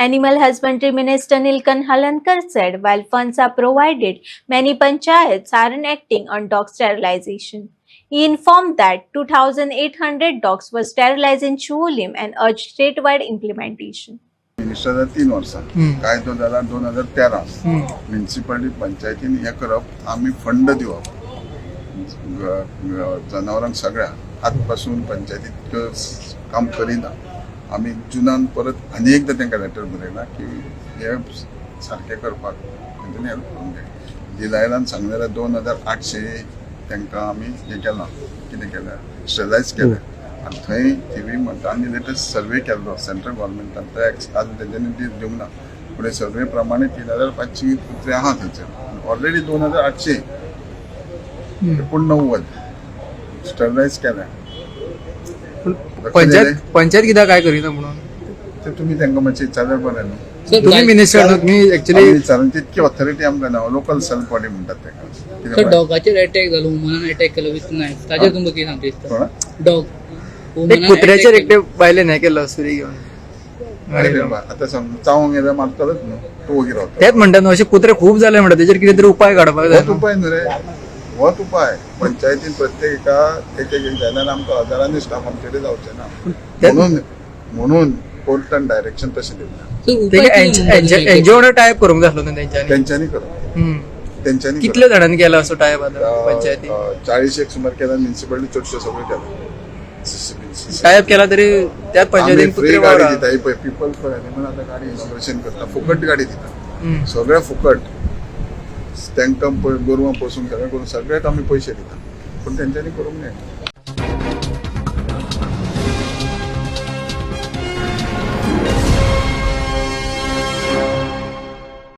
Animal Husbandry Minister Nilkan Halankar said while funds are provided, many panchayats are enacting on dog sterilization. He informed that 2,800 dogs were sterilized in Chuolim and urged statewide implementation. Minister 3 वर्सां कायदो जाला 2013 municipality पंचायतीन हे करप आम्ही fund दिवप जनावरांक सगळ्या आत पासून पंचायतीत काम करिना आम्ही जुनान परत आनी एकदा तांकां लेटर बरयला की हे सारखे करपाक तेंच्यांनी हेल्प करूंक जाय दिलायलान सांगलें जाल्यार 2,800 तांकां आमी हे केलां कितें केलें स्टेलायज केलें आनी थंय थिवी म्हणटा आनी लेटस्ट सर्वे केल्लो सेंट्रल गव्हर्मेंटान तो आजून तेंच्यांनी दिवंक ना फुडें सर्वे प्रमाणे 3,500 कुत्रे आहा थंयसर ऑलरेडी 2,800 90 स्टेलायज केल्या पंचायत कित्याक काय करिना म्हणून ते तुम्ही तांकां मातशें विचारल्यार बरें न्हू तुम्ही मिनिस्टर न्ही एक्चुअली विचारून तितकी ऑथॉरिटी आमकां ना लोकल सेल्फ बॉडी म्हणटात सर ताका डॉगाचेर अटॅक जालो वुमनान अटॅक केलो विथ नायफ ताजेर तुमकां कितें सांगता दिसता डॉग एक कुत्र्याचेर एकटे बायलेन हें केलो सुरी घेवन आतां चावूंक गेल्यार मारतलोच न्हू तूं वगैरे रावता तेच म्हणटा न्हू अशे कुत्रे खूब जाले म्हणटा तेजेर कितें तरी उपाय काडपाक जाय होच उपाय न्हू रे होच उपाय पंचायतीन प्रत्येक एक जाल्यार आमकां हजारांनी स्टाफ आमचेर जावचें ना म्हणून कोर्टान डायरेक्शन तशें दिलें एनजीओ टायप करूंक जाय आसलो न्हू तेंच्यांनी तेंच्यांनी करप तेंच्यांनी कितल्या जाणांनी केला असो टायप आतां पंचायती 40 सुमार केला म्युनिसिपालिटी चडशे सगळे केला टायप केला तरी त्याच पंचायतीन कुत्रे गाडी वावरा दिता पीपल फॉर एनिमल आतां गाडी इनॉग्रेशन करता फुकट गाडी दिता सगळे फुकट तांकां गोरवां पोसूंक सगळें करून सगळ्याक आमी पयशे दिता पूण तेंच्यांनी करूंक जाय